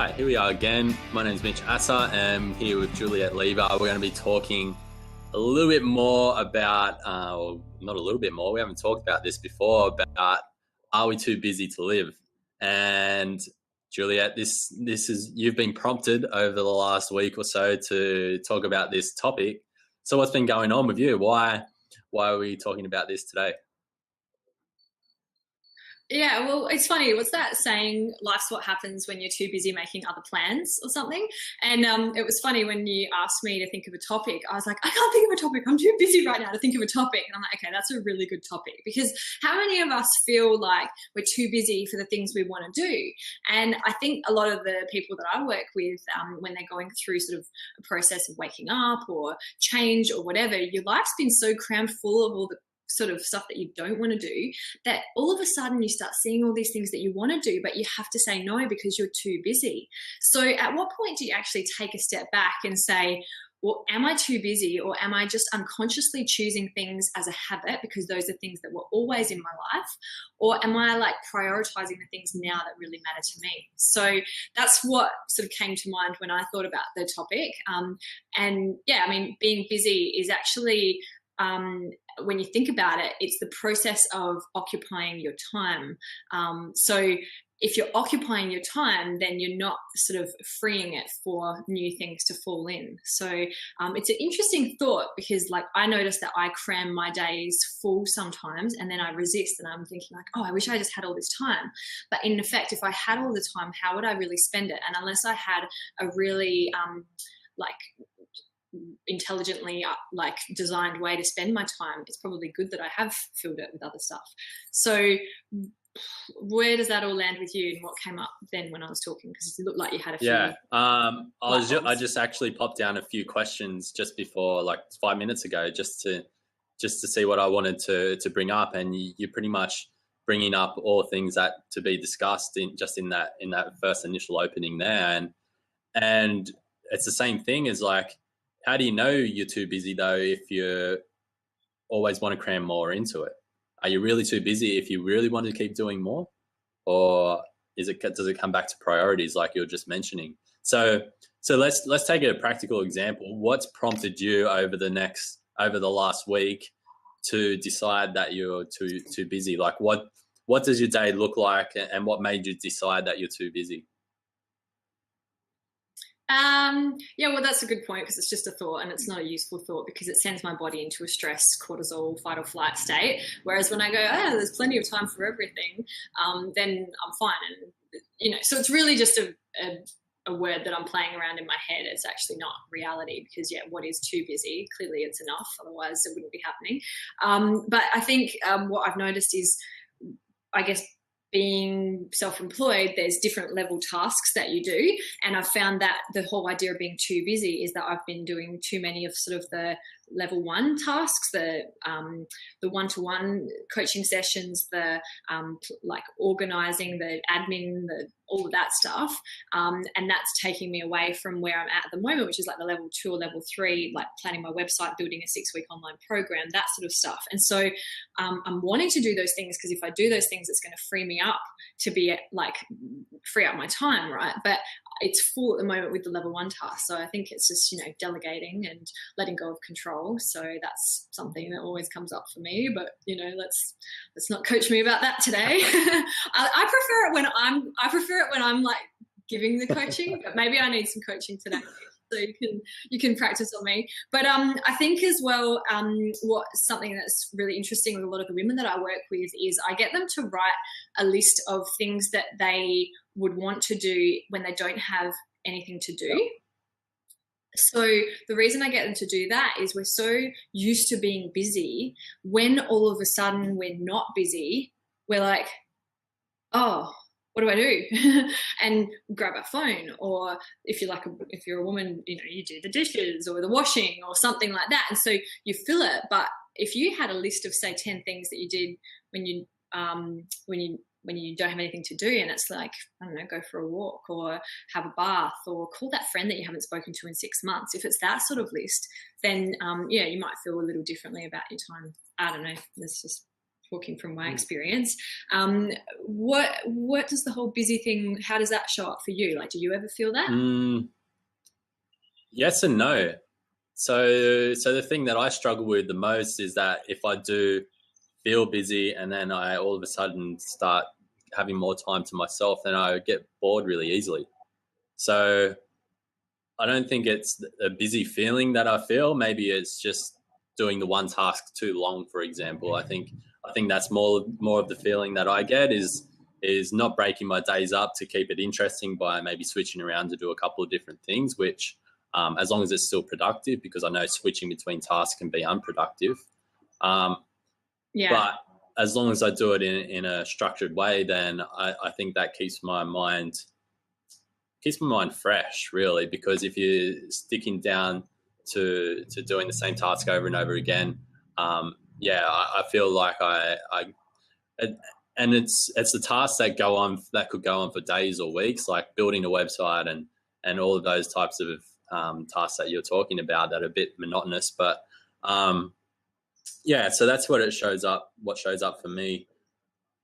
right, here we are again. My name is Mitch Assa. I'm here with Juliet Lever. We're going to be talking a little bit more about, not a little bit more, we haven't talked about this before, about are we too busy to live? And Juliet, this is, you've been prompted over the last week or so to talk about this topic. So what's been going on with you? Why are we talking about this today? Yeah, well, it's funny. What's that saying? Life's what happens when you're too busy making other plans or something. And it was funny when you asked me to think of a topic. I was like, I can't think of a topic. I'm too busy right now to think of a topic. And I'm like, okay, that's a really good topic, because how many of us feel like we're too busy for the things we want to do? And I think a lot of the people that I work with, when they're going through sort of a process of waking up or change or whatever, your life's been so crammed full of all the sort of stuff that you don't want to do, that all of a sudden you start seeing all these things that you want to do, but you have to say no because you're too busy. So at what point do you actually take a step back and say, well, am I too busy, or am I just unconsciously choosing things as a habit because those are things that were always in my life? Or am I like prioritizing the things now that really matter to me? So that's what sort of came to mind when I thought about the topic. And yeah, I mean, being busy is actually, when you think about it, it's the process of occupying your time. So if you're occupying your time, then you're not sort of freeing it for new things to fall in. So it's an interesting thought, because like I notice that I cram my days full sometimes, and then I resist, and I'm thinking like, oh, I wish I just had all this time. But in effect, if I had all the time, how would I really spend it? And unless I had a really intelligently like designed way to spend my time, it's probably good that I have filled it with other stuff. So where does that all land with you, and what came up then when I was talking? Because it looked like you had a few. Yeah, I just actually popped down a few questions just before, like 5 minutes ago, just to see what I wanted to bring up, and you're pretty much bringing up all things that to be discussed in that first initial opening there, and it's the same thing as like, how do you know you're too busy though if you always want to cram more into it? Are you really too busy if you really want to keep doing more? Or does it come back to priorities like you're just mentioning? So let's take a practical example. What's prompted you over the last week to decide that you're too busy? Like what does your day look like, and what made you decide that you're too busy? Yeah, well, that's a good point, because it's just a thought, and it's not a useful thought because it sends my body into a stress, cortisol, fight or flight state. Whereas when I go, there's plenty of time for everything, then I'm fine. And, so it's really just a word that I'm playing around in my head. It's actually not reality, because what is too busy? Clearly it's enough. Otherwise it wouldn't be happening. But I think, what I've noticed is, I guess, being self-employed, there's different level tasks that you do. And I've found that the whole idea of being too busy is that I've been doing too many of sort of the level one tasks, the one-to-one coaching sessions, the like organizing, the admin, all of that stuff. And that's taking me away from where I'm at the moment, which is like the level 2 or level 3, like planning my website, building a 6-week online program, that sort of stuff. And so I'm wanting to do those things, because if I do those things, it's going to free me up to be like free up my time, right? But it's full at the moment with the level 1 task. So I think it's just, delegating and letting go of control. So that's something that always comes up for me, but let's not coach me about that today. I prefer it when I'm like giving the coaching, but maybe I need some coaching today. So you can practice on me. But I think as well, something that's really interesting with a lot of the women that I work with is I get them to write a list of things that they would want to do when they don't have anything to do. So the reason I get them to do that is we're so used to being busy. When all of a sudden we're not busy, we're like, oh, what do I do? And grab our phone, or if you're a woman, you do the dishes or the washing or something like that. And so you fill it. But if you had a list of, say, 10 things that you did when you don't have anything to do, and it's like, I don't know, go for a walk or have a bath or call that friend that you haven't spoken to in 6 months. If it's that sort of list, then you might feel a little differently about your time. I don't know. It's just talking from my experience. What does the whole busy thing, how does that show up for you? Like, do you ever feel that? Yes and no. So the thing that I struggle with the most is that if I do feel busy and then I all of a sudden start having more time to myself, then I get bored really easily. So I don't think it's a busy feeling that I feel. Maybe it's just doing the one task too long, for example. I think that's more of the feeling that I get is not breaking my days up to keep it interesting by maybe switching around to do a couple of different things, which as long as it's still productive, because I know switching between tasks can be unproductive. But as long as I do it in a structured way, then I think that keeps my mind fresh, really, because if you're sticking down to doing the same task over and over again, I feel like and it's the tasks that could go on for days or weeks, like building a website and all of those types of tasks that you're talking about that are a bit monotonous. But so that's what shows up for me.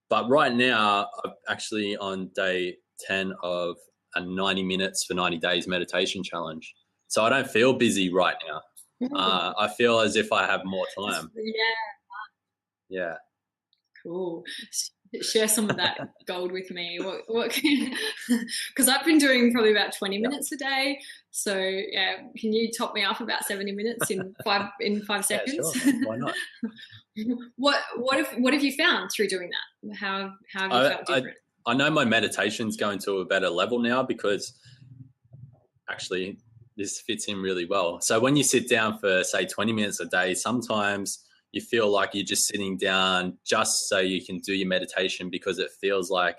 But right now, I'm actually on day 10 of a 90 minutes for 90 days meditation challenge. So I don't feel busy right now. I feel as if I have more time. Yeah. Cool. Share some of that gold with me. What? Because I've been doing probably about 20 minutes a day. So yeah, can you top me up about 70 minutes in 5 seconds? Yeah, sure. Why not? What have you found through doing that? How have you felt different? I know my meditation's going to a better level now, because actually this fits in really well. So when you sit down for, say, 20 minutes a day, sometimes you feel like you're just sitting down just so you can do your meditation because it feels like,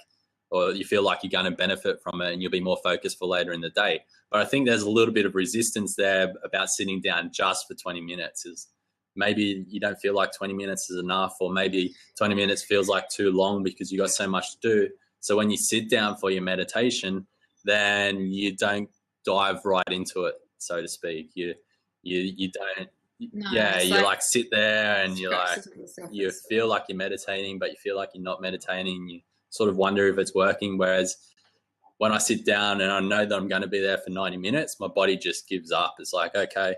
or you feel like you're going to benefit from it and you'll be more focused for later in the day. But I think there's a little bit of resistance there about sitting down just for 20 minutes. Is maybe you don't feel like 20 minutes is enough, or maybe 20 minutes feels like too long because you got so much to do. So when you sit down for your meditation, then you don't dive right into it, so to speak. You don't. No, you like sit there and you feel like you're meditating, but you feel like you're not meditating. You sort of wonder if it's working. Whereas when I sit down and I know that I'm going to be there for 90 minutes, my body just gives up. It's like, okay,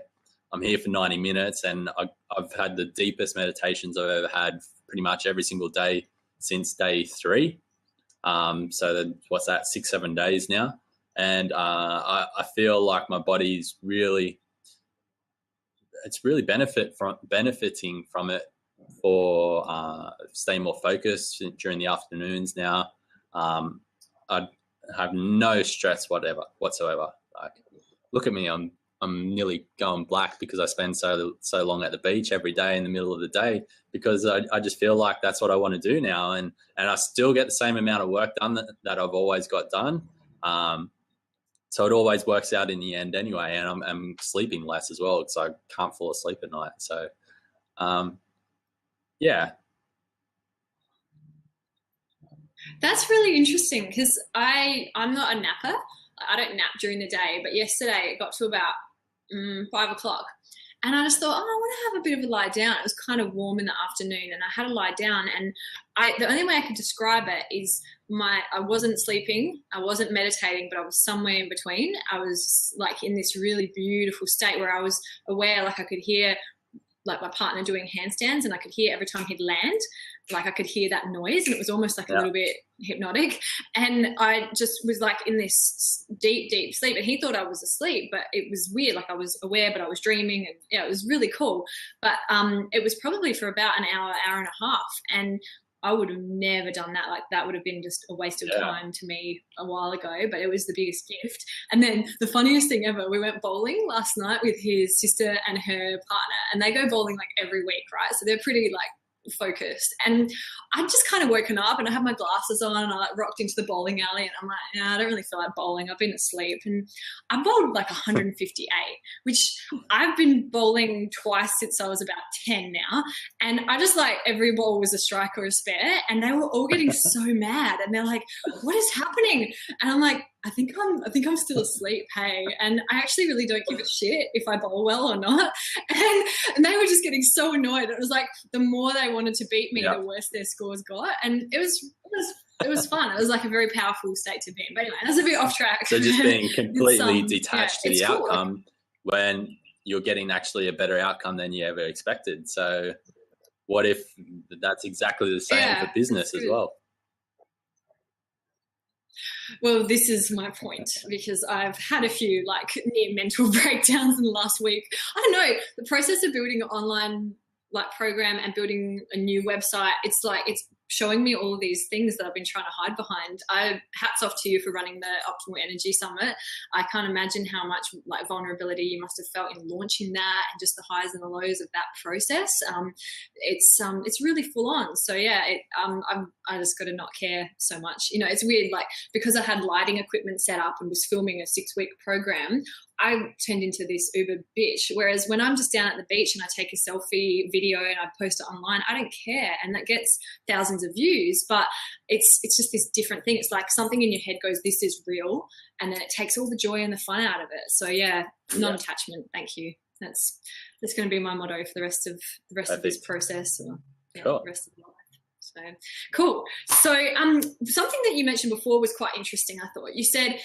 I'm here for 90 minutes, and I've had the deepest meditations I've ever had pretty much every single day since day 3. So what's that, 6-7 days now, and I feel like my body's really benefiting from it for staying more focused during the afternoons now. I have no stress whatsoever. Like, look at me, I'm nearly going black because I spend so long at the beach every day in the middle of the day, because I just feel like that's what I want to do now, and I still get the same amount of work done that I've always got done. So it always works out in the end anyway, and I'm sleeping less as well, because I can't fall asleep at night. So, yeah. That's really interesting, because I'm not a napper. I don't nap during the day, but yesterday it got to about 5 o'clock, and I just thought, I want to have a bit of a lie down. It was kind of warm in the afternoon, and I had a lie down, and the only way I could describe it is I wasn't sleeping, I wasn't meditating, but I was somewhere in between. I was like in this really beautiful state where I was aware, like I could hear like my partner doing handstands, and I could hear every time he'd land, like I could hear that noise, and it was almost like a little bit hypnotic. And I just was like in this deep, deep sleep, and he thought I was asleep, but it was weird. Like I was aware, but I was dreaming, and yeah, it was really cool. But it was probably for about an hour and a half, and I would have never done that. Like that would have been just a waste of time to me a while ago, but it was the biggest gift. And then the funniest thing ever, we went bowling last night with his sister and her partner, and they go bowling like every week, right? So they're pretty like focused, and I'd just kind of woken up and I had my glasses on and I like rocked into the bowling alley, and I'm like, I don't really feel like bowling, I've been asleep. And I bowled like 158, which I've been bowling twice since I was about 10 now, and I just like every ball was a strike or a spare, and they were all getting so mad, and they're like, what is happening? And I'm like, I think I'm still asleep, hey. And I actually really don't give a shit if I bowl well or not. And they were just getting so annoyed. It was like the more they wanted to beat me, the worse their scores got. And it was fun. It was like a very powerful state to be in. But anyway, that's a bit off track. So just being completely detached to the outcome when you're getting actually a better outcome than you ever expected. So what if that's exactly the same for business as well? Well, this is my point, because I've had a few like near mental breakdowns in the last week. I don't know, the process of building an online like program and building a new website, it's showing me all of these things that I've been trying to hide behind. Hats off to you for running the Optimal Energy Summit. I can't imagine how much like vulnerability you must have felt in launching that, and just the highs and the lows of that process. It's really full on. So yeah, I just got to not care so much. You know, it's weird, like because I had lighting equipment set up and was filming a 6-week program, I turned into this uber bitch. Whereas when I'm just down at the beach and I take a selfie video and I post it online, I don't care. And that gets thousands of views, but it's just this different thing. It's like something in your head goes, this is real. And then it takes all the joy and the fun out of it. So yeah, non-attachment. Thank you. That's going to be my motto for the rest of this process, or the rest of life. So cool. So something that you mentioned before was quite interesting. I thought you said,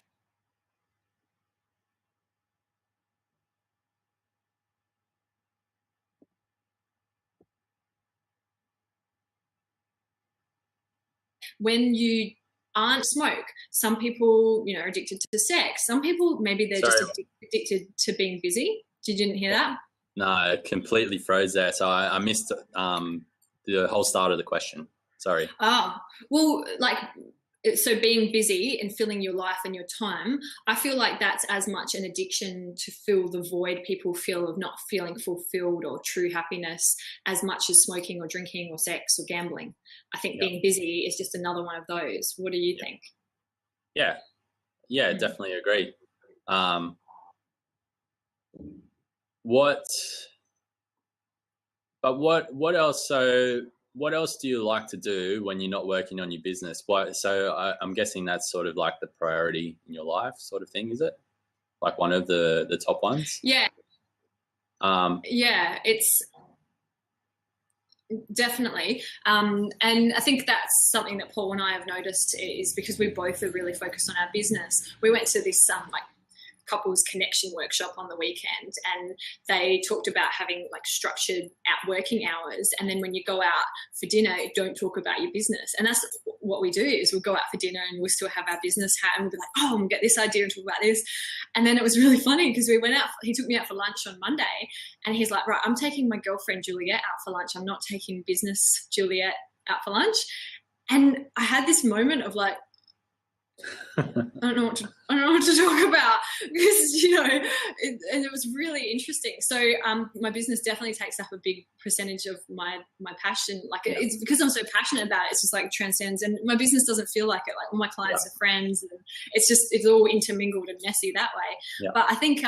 when you aren't smoke, some people, you know, are addicted to sex. Some people, maybe they're just addicted to being busy. You didn't hear that? No, it completely froze there. So I missed the whole start of the question. Sorry. Oh, well, like, so being busy and filling your life and your time, I feel like that's as much an addiction to fill the void people feel of not feeling fulfilled or true happiness, as much as smoking or drinking or sex or gambling. I think being busy is just another one of those. What do you think? Yeah, definitely agree. What else? So what else do you like to do when you're not working on your business? I'm guessing that's sort of like the priority in your life sort of thing, is it? Like one of the top ones? Yeah. It's definitely. And I think that's something that Paul and I have noticed, is because we both are really focused on our business. We went to this like couples connection workshop on the weekend, and they talked about having like structured working hours, and then when you go out for dinner, don't talk about your business. And that's what we do, is we'll go out for dinner and we'll still have our business hat, and we'll be like, oh, I'm gonna get this idea and talk about this. And then it was really funny because we went out, he took me out for lunch on Monday, and he's like, right, I'm taking my girlfriend Juliet out for lunch, I'm not taking business Juliet out for lunch. And I had this moment of like, I don't know what to talk about, because, you know, and it was really interesting. So my business definitely takes up a big percentage of my passion. Like it's because I'm so passionate about it, it's just like transcends, and my business doesn't feel like it. Like all my clients are friends, and it's all intermingled and messy that way. But I think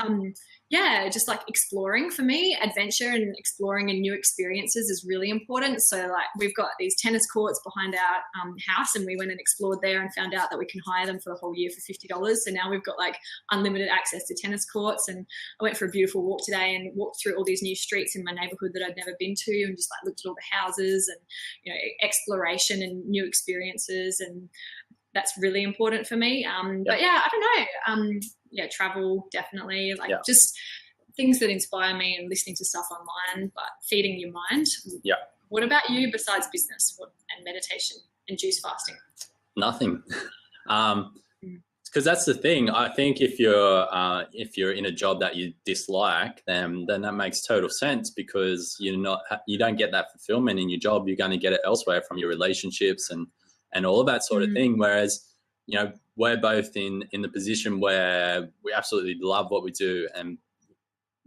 just like exploring, for me, adventure and exploring and new experiences is really important. So like we've got these tennis courts behind our house, and we went and explored there and found out that we can hire them for the whole year for $50. So now we've got like unlimited access to tennis courts. And I went for a beautiful walk today and walked through all these new streets in my neighborhood that I'd never been to, and just like looked at all the houses, and, you know, exploration and new experiences. And that's really important for me. But yeah, I don't know. Travel, definitely, like just things that inspire me, and listening to stuff online, but feeding your mind. Yeah. What about you besides business and meditation and juice fasting? Nothing. Because that's the thing. I think if you're in a job that you dislike, then that makes total sense, because you don't get that fulfillment in your job. You're going to get it elsewhere, from your relationships and all of that sort of thing. Whereas, you know, we're both in the position where we absolutely love what we do, and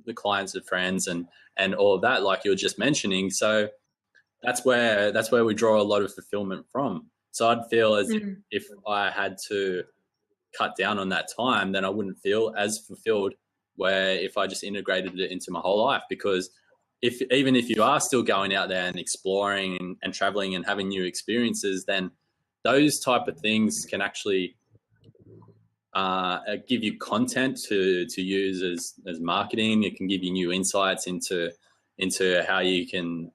the clients are friends and all of that, like you were just mentioning. So that's where we draw a lot of fulfillment from. So I'd feel as if I had to cut down on that time, then I wouldn't feel as fulfilled, where if I just integrated it into my whole life. Because even if you are still going out there and exploring and traveling and having new experiences, then those type of things can actually give you content to use as marketing. It can give you new insights into how you can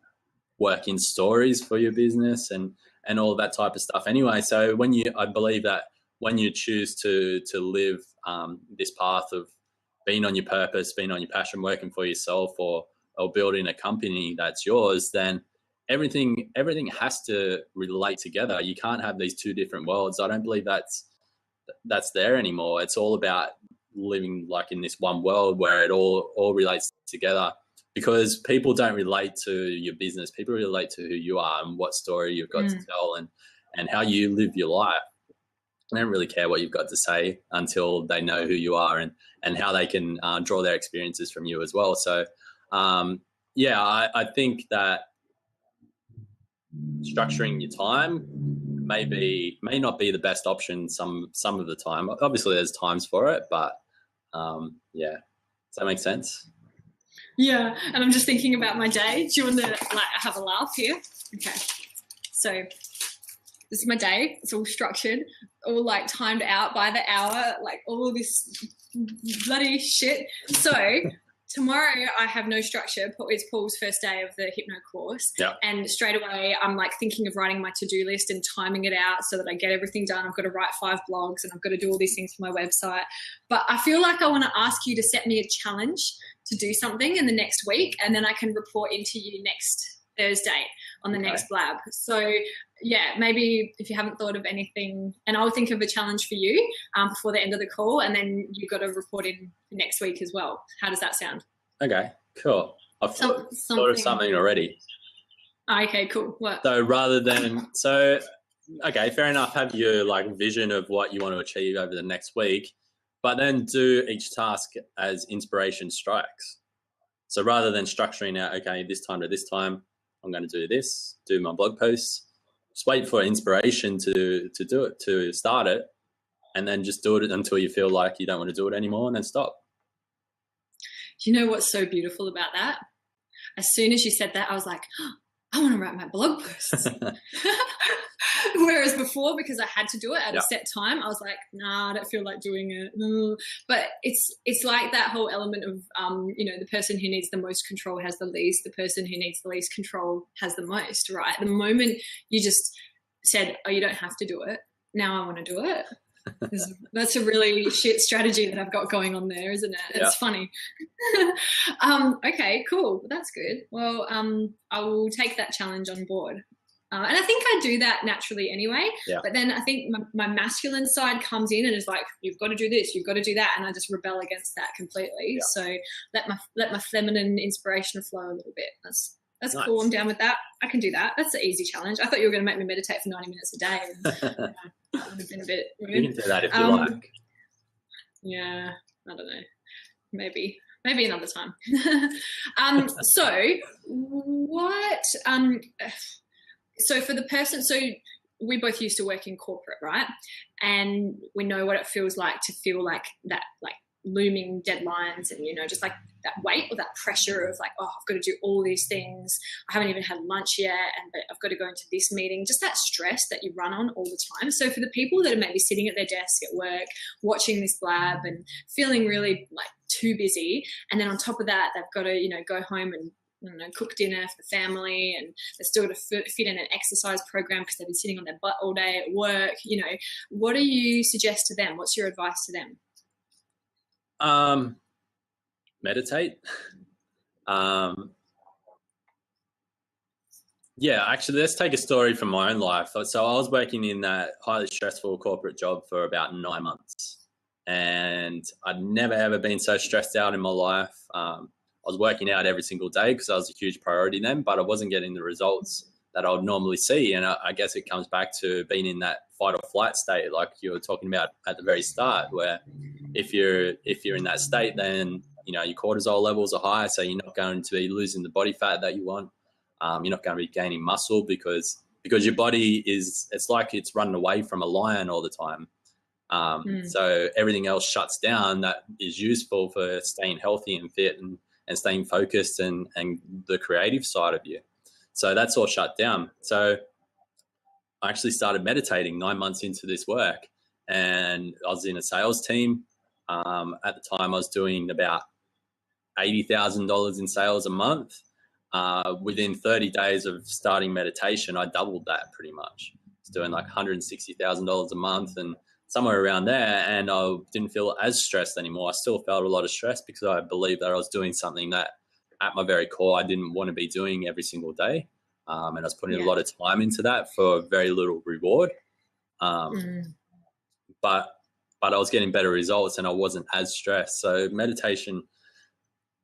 work in stories for your business and all that type of stuff. Anyway, so I believe that when you choose to live this path of being on your purpose, being on your passion, working for yourself, or building a company that's yours, then everything has to relate together. You can't have these two different worlds. I don't believe that's there anymore. It's all about living like in this one world where it all relates together, because people don't relate to your business. People relate to who you are and what story you've got to tell and how you live your life. They don't really care what you've got to say until they know who you are and how they can draw their experiences from you as well. So, I think that structuring your time may not be the best option some of the time. Obviously, there's times for it, but does that make sense? Yeah, and I'm just thinking about my day. Do you want to have a laugh here? Okay, so this is my day. It's all structured, all timed out by the hour, all this bloody shit. So tomorrow I have no structure. It's Paul's first day of the hypno course. Yeah. And straight away I'm thinking of writing my to-do list and timing it out so that I get everything done. I've got to write 5 blogs and I've got to do all these things for my website. But I feel like I want to ask you to set me a challenge to do something in the next week, and then I can report into you next Thursday on the next blab. So maybe if you haven't thought of anything, and I'll think of a challenge for you before the end of the call, and then you've got to report in next week as well. How does that sound? Okay, cool. I've thought of something already. Okay, cool. What? So okay, fair enough. Have your vision of what you want to achieve over the next week, but then do each task as inspiration strikes. So rather than structuring out, okay, this time to this time, I'm going to do this, do my blog posts, just wait for inspiration to do it, to start it, and then just do it until you feel like you don't want to do it anymore, and then stop. Do you know what's so beautiful about that? As soon as you said that, I was like, oh, I want to write my blog posts. Whereas before, because I had to do it at a set time, I was like, nah, I don't feel like doing it. No. But it's like that whole element of, the person who needs the most control has the least. The person who needs the least control has the most, right? The moment you just said, oh, you don't have to do it. Now I want to do it. That's a really shit strategy that I've got going on there, isn't it? It's funny. Okay, cool. That's good. Well, I will take that challenge on board. And I think I do that naturally anyway. Yeah. But then I think my masculine side comes in and is like, you've got to do this, you've got to do that. And I just rebel against that completely. Yeah. So let my feminine inspiration flow a little bit. That's nice. Cool. I'm down with that. I can do that. That's an easy challenge. I thought you were going to make me meditate for 90 minutes a day. And, that would have been a bit weird. You can do that if you like. Yeah, I don't know. Maybe another time. So what? So for the person, so we both used to work in corporate, right? And we know what it feels like to feel like that, looming deadlines and, just that weight or that pressure of oh, I've got to do all these things. I haven't even had lunch yet, but I've got to go into this meeting. Just that stress that you run on all the time. So for the people that are maybe sitting at their desk at work, watching this blab and feeling really too busy, and then on top of that, they've got to, go home and cook dinner for the family, and they're still got to fit in an exercise program because they've been sitting on their butt all day at work. What do you suggest to them? What's your advice to them? Meditate. Actually, let's take a story from my own life. So I was working in that highly stressful corporate job for about 9 months, and I'd never ever been so stressed out in my life. I was working out every single day because that was a huge priority then, but I wasn't getting the results that I would normally see. And I guess it comes back to being in that fight or flight state, like you were talking about at the very start, where if you're in that state, then your cortisol levels are high, so you're not going to be losing the body fat that you want. You're not going to be gaining muscle because your body it's like it's running away from a lion all the time. So everything else shuts down that is useful for staying healthy and fit and staying focused and the creative side of you. So that's all shut down. So I actually started meditating 9 months into this work, and I was in a sales team. At the time, I was doing about $80,000 in sales a month. Within 30 days of starting meditation, I doubled that pretty much. I was doing like $160,000 a month and somewhere around there, and I didn't feel as stressed anymore. I still felt a lot of stress because I believed that I was doing something that at my very core I didn't want to be doing every single day. And I was putting a lot of time into that for very little reward. But I was getting better results and I wasn't as stressed. So meditation,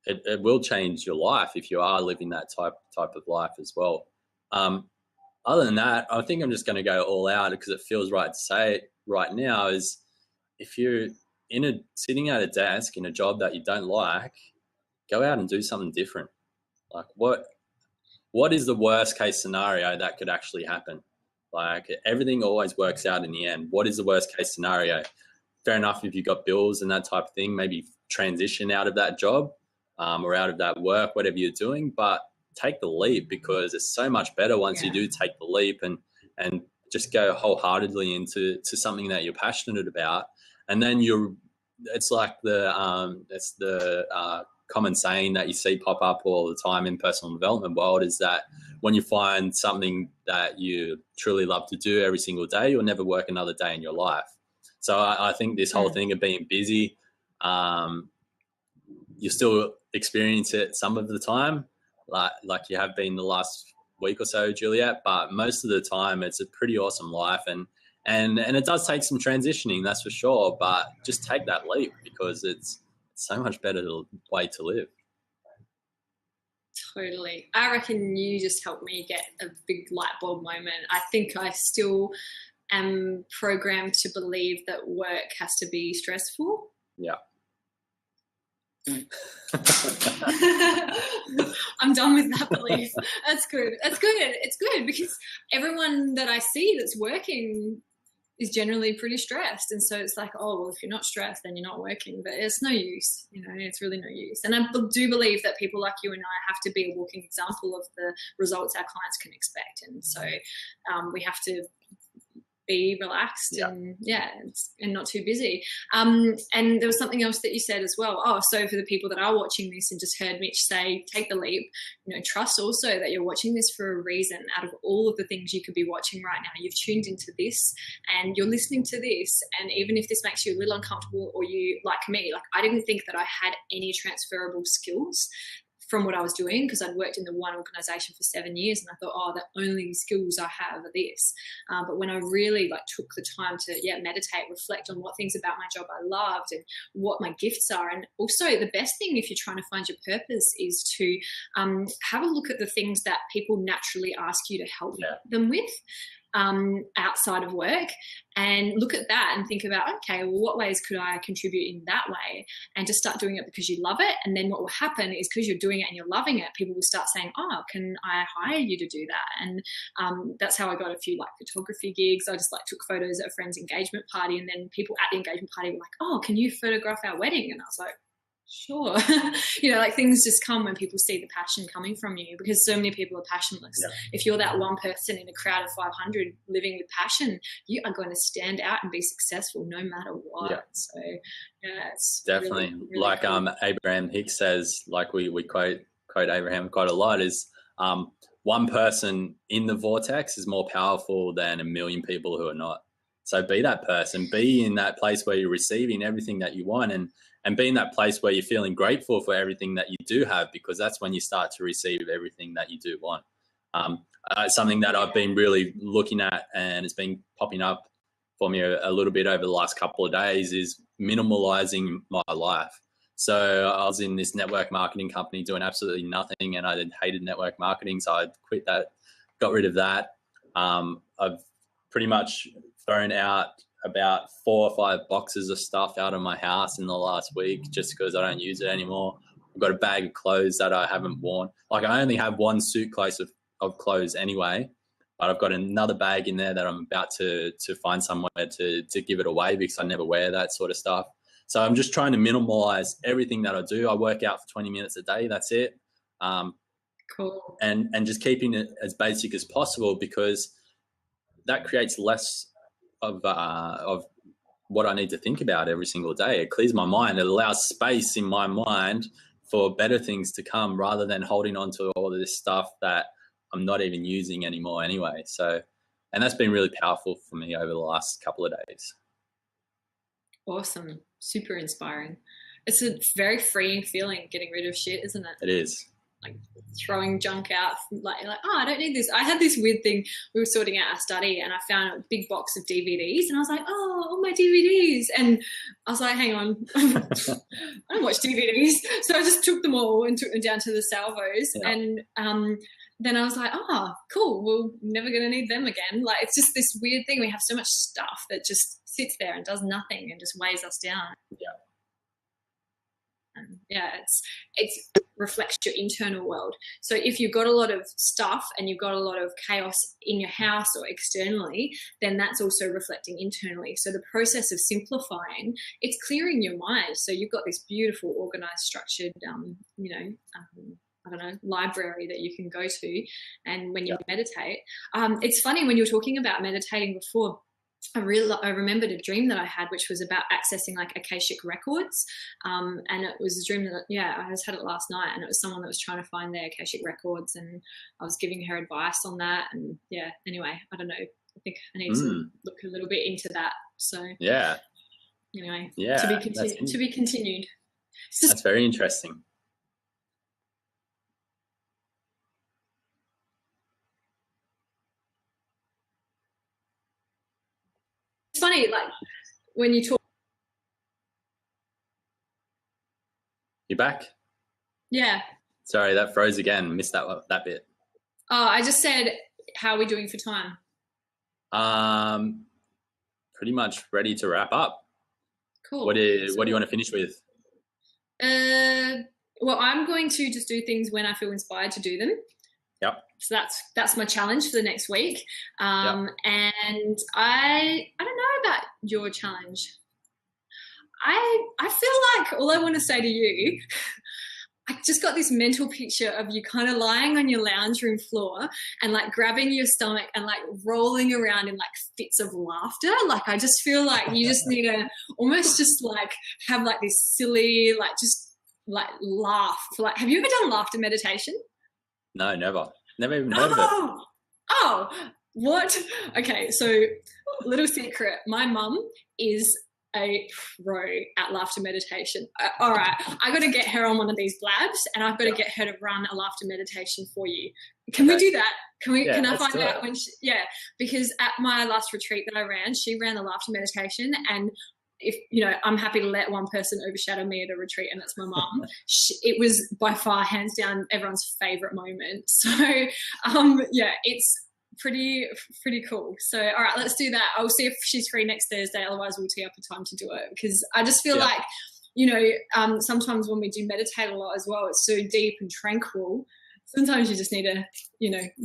it will change your life if you are living that type of life as well. Other than that, I think I'm just going to go all out because it feels right to say it right now, is if you're sitting at a desk in a job that you don't like, go out and do something different. Like what is the worst case scenario that could actually happen? Like everything always works out in the end. What is the worst case scenario? Fair enough if you've got bills and that type of thing, maybe transition out of that job or out of that work, whatever you're doing, but take the leap because it's so much better once you do take the leap and just go wholeheartedly into something that you're passionate about. And then it's like the common saying that you see pop up all the time in personal development world is that when you find something that you truly love to do every single day, you'll never work another day in your life. So I think this whole thing of being busy, you still experience it some of the time, like you have been the last week or so, Juliet, but most of the time it's a pretty awesome life. And it does take some transitioning, that's for sure, but just take that leap because it's so much better way to live. Totally. I reckon you just helped me get a big light bulb moment. I think I still am programmed to believe that work has to be stressful. Yeah. I'm done with that belief. That's good. It's good because everyone that I see that's working is generally pretty stressed, and so it's like, oh well, if you're not stressed then you're not working, but it's no use, it's really no use. And I do believe that people like you and I have to be a walking example of the results our clients can expect, and so we have to be relaxed and not too busy. And there was something else that you said as well. So for the people that are watching this and just heard Mitch say, take the leap, trust also that you're watching this for a reason. Out of all of the things you could be watching right now, you've tuned into this and you're listening to this. And even if this makes you a little uncomfortable, or you, like me, like I didn't think that I had any transferable skills from what I was doing, because I'd worked in the one organization for 7 years and I thought, the only skills I have are this. But when I really took the time to meditate, reflect on what things about my job I loved and what my gifts are. And also the best thing if you're trying to find your purpose is to have a look at the things that people naturally ask you to help them with. Outside of work, and look at that and think about, okay, well, what ways could I contribute in that way, and just start doing it because you love it. And then what will happen is, because you're doing it and you're loving it, people will start saying, can I hire you to do that? And that's how I got a few photography gigs. I just took photos at a friend's engagement party, and then people at the engagement party were like, can you photograph our wedding? And I was like, sure. Things just come when people see the passion coming from you, because so many people are passionless. If you're that one person in a crowd of 500 living with passion, you are going to stand out and be successful no matter what. So it's definitely really, really cool. Abraham Hicks says, we quote Abraham quite a lot, is one person in the vortex is more powerful than a million people who are not. So be that person, be in that place where you're receiving everything that you want, and be in that place where you're feeling grateful for everything that you do have, because that's when you start to receive everything that you do want. Something that I've been really looking at, and it's been popping up for me a little bit over the last couple of days, is minimalizing my life. So I was in this network marketing company doing absolutely nothing, and I hated network marketing, so I quit that, got rid of that. I've pretty much thrown out about 4 or 5 boxes of stuff out of my house in the last week just because I don't use it anymore. I've got a bag of clothes that I haven't worn. I only have one suitcase of clothes anyway, but I've got another bag in there that I'm about to find somewhere to give it away, because I never wear that sort of stuff. So I'm just trying to minimize everything that I do. I work out for 20 minutes a day. That's it. Cool. And just keeping it as basic as possible, because that creates less of what I need to think about every single day. It clears my mind. It allows space in my mind for better things to come, rather than holding on to all of this stuff that I'm not even using anymore anyway. So, and that's been really powerful for me over the last couple of days. Awesome. Super inspiring. It's a very freeing feeling, getting rid of shit, isn't it? It is. Like throwing junk out, like oh, I don't need this. I had this weird thing. We were sorting out our study, and I found a big box of DVDs, and I was like, oh, all my DVDs. And I was like, hang on, I don't watch DVDs. So I just took them all and took them down to the salvos. Yeah. And then I was like, oh, cool. We're never going to need them again. Like, it's just this weird thing. We have so much stuff that just sits there and does nothing and just weighs us down. Yeah. Yeah, it reflects your internal world. So if you've got a lot of stuff and you've got a lot of chaos in your house or externally, then that's also reflecting internally. So the process of simplifying, it's clearing your mind. So you've got this beautiful, organized, structured, I don't know, library that you can go to. And when you meditate, it's funny when you were talking about meditating before, I remembered a dream that I had, which was about accessing like Akashic records. And it was a dream that, I just had it last night, and it was someone that was trying to find their Akashic records, and I was giving her advice on that. And anyway, I don't know. I think I need to look a little bit into that. So anyway, to be continued. That's very interesting. It's funny, like when you talk. You back? Yeah. Sorry, that froze again. Missed that bit. Oh, I just said, how are we doing for time? Pretty much ready to wrap up. Cool. What do you want to finish with? Well, I'm going to just do things when I feel inspired to do them. Yep. So that's my challenge for the next week. And I don't know about your challenge. I feel like all I want to say to you, I just got this mental picture of you kind of lying on your lounge room floor and like grabbing your stomach and like rolling around in like fits of laughter. Like I just feel like you just need to almost just like have like this silly, like just like laugh. Like, have you ever done laughter meditation? No, never. Never even heard of it. Oh, what? Okay, so little secret. My mum is a pro at laughter meditation. All right, I got to get her on one of these blabs, and I've got to get her to run a laughter meditation for you. Can we do that? Can I find out when because at my last retreat that I ran, she ran the laughter meditation, and if I'm happy to let one person overshadow me at a retreat, and that's my mum. It was by far, hands down, everyone's favorite moment. So it's pretty cool. So all right, let's do that. I'll see if she's free next Thursday, otherwise we'll tee up a time to do it, because I just feel like sometimes when we do meditate a lot as well, it's so deep and tranquil. Sometimes you just need to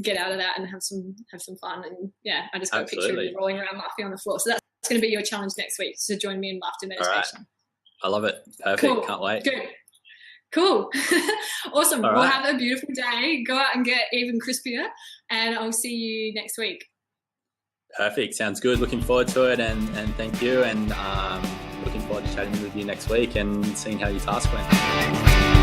get out of that and have some fun. And I just got a picture of you rolling around laughing on the floor. So that's going to be your challenge next week, so join me in laughter meditation. All right. I love it. Perfect. Cool. Can't wait. Good. Cool. Awesome. All We'll right. have a beautiful day. Go out and get even crispier, and I'll see you next week. Perfect. Sounds good. Looking forward to it, and thank you, and looking forward to chatting with you next week and seeing how your task went.